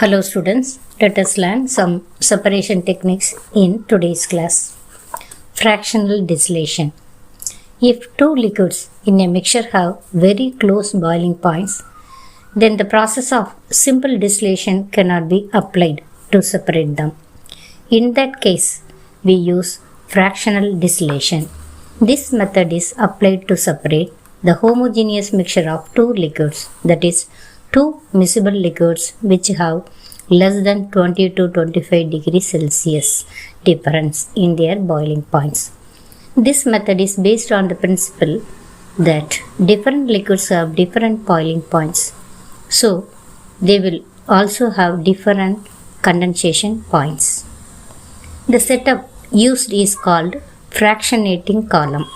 Hello students, let us learn some separation techniques in today's class. Fractional distillation. If two liquids in a mixture have very close boiling points, then the process of simple distillation cannot be applied to separate them. In that case, we use fractional distillation. This method is applied to separate the homogeneous mixture of two liquids, that is, two miscible liquids which have less than 20 to 25 degrees Celsius difference in their boiling points. This method is based on the principle that different liquids have different boiling points, so they will also have different condensation points. The setup used is called fractionating column.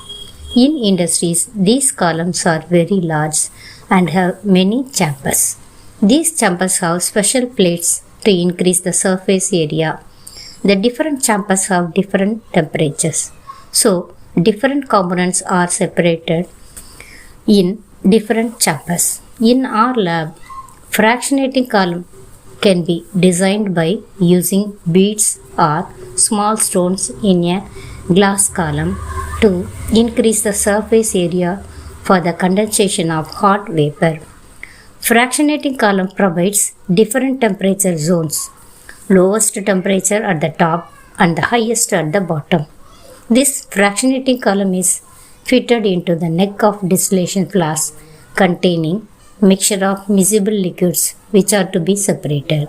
In industries, these columns are very large and have many chambers. These chambers have special plates to increase the surface area. The different chambers have different temperatures, so different components are separated in different chambers. In our lab, fractionating column can be designed by using beads or small stones in a glass column to increase the surface area for the condensation of hot vapor. Fractionating column provides different temperature zones, lowest temperature at the top and the highest at the bottom. This fractionating column is fitted into the neck of distillation flask containing mixture of miscible liquids which are to be separated.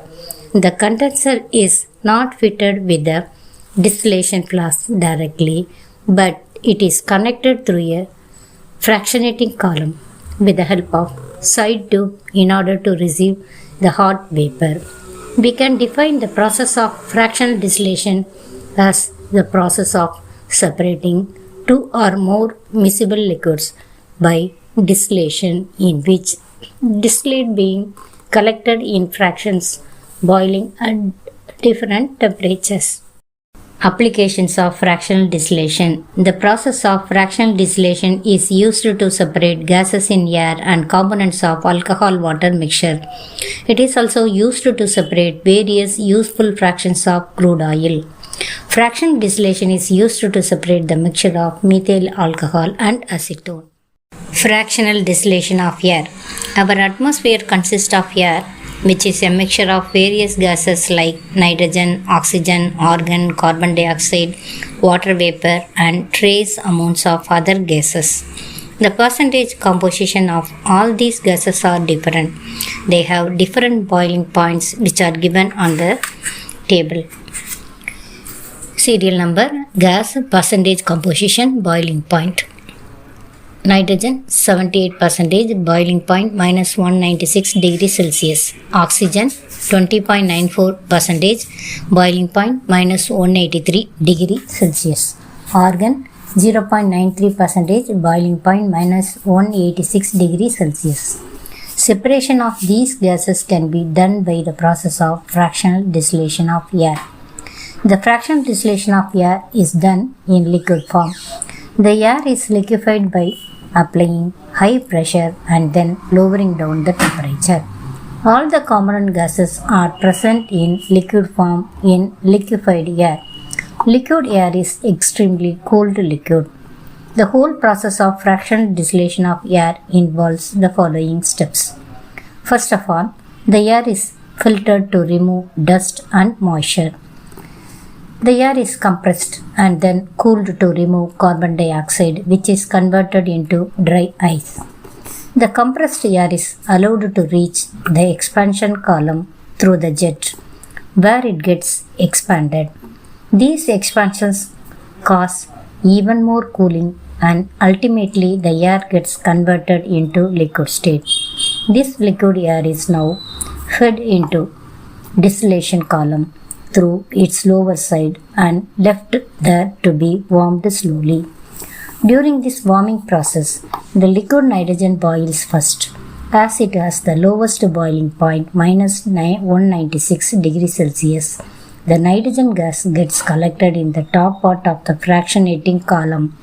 The condenser is not fitted with the distillation flask directly, but it is connected through a fractionating column with the help of side tube in order to receive the hot vapor. We can define the process of fractional distillation as the process of separating two or more miscible liquids by distillation, in which distillate being collected in fractions boiling at different temperatures. Applications of fractional distillation. The process of fractional distillation is used to separate gases in air and components of alcohol-water mixture. It is also used to separate various useful fractions of crude oil. Fractional distillation is used to separate the mixture of methyl alcohol and acetone. Fractional distillation of air. Our atmosphere consists of air, which is a mixture of various gases like nitrogen, oxygen, argon, carbon dioxide, water vapor, and trace amounts of other gases. The percentage composition of all these gases are different. They have different boiling points which are given on the table. Serial number, gas, percentage composition, boiling point. Nitrogen 78%, boiling point minus 196 degrees Celsius. Oxygen 20.94%, boiling point minus 183 degrees Celsius. Argon 0.93%, boiling point minus 186 degrees Celsius. Separation of these gases can be done by the process of fractional distillation of air. The fractional distillation of air is done in liquid form. The air is liquefied by applying high pressure and then lowering down the temperature. All the component gases are present in liquid form in liquefied air. Liquid air is extremely cold liquid. The whole process of fractional distillation of air involves the following steps. First of all, the air is filtered to remove dust and moisture. The air is compressed and then cooled to remove carbon dioxide, which is converted into dry ice. The compressed air is allowed to reach the expansion column through the jet, where it gets expanded. These expansions cause even more cooling, and ultimately the air gets converted into liquid state. This liquid air is now fed into distillation column through its lower side and left there to be warmed slowly. During this warming process, the liquid nitrogen boils first, as it has the lowest boiling point minus 196 degrees Celsius. The nitrogen gas gets collected in the top part of the fractionating column.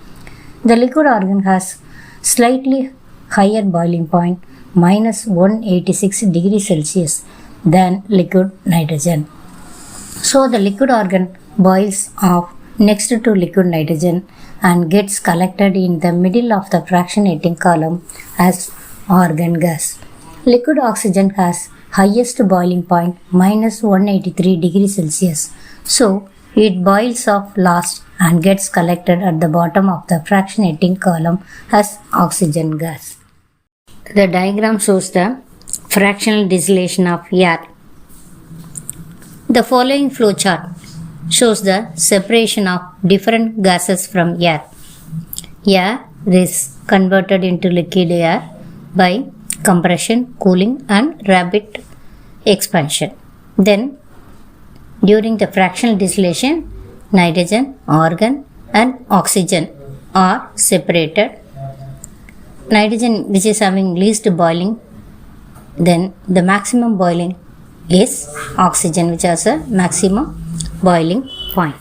The liquid argon has slightly higher boiling point minus 186 degrees Celsius, than liquid nitrogen. So the liquid organ boils off next to liquid nitrogen and gets collected in the middle of the fractionating column as argon gas. Liquid oxygen has highest boiling point minus 183 degrees Celsius. So it boils off last and gets collected at the bottom of the fractionating column as oxygen gas. The diagram shows the fractional distillation of air. The following flowchart shows the separation of different gases from air. Air is converted into liquid air by compression, cooling and rapid expansion. Then during the fractional distillation, nitrogen, argon and oxygen are separated. Nitrogen, which is having least boiling, then the maximum boiling is oxygen, which has a maximum boiling point.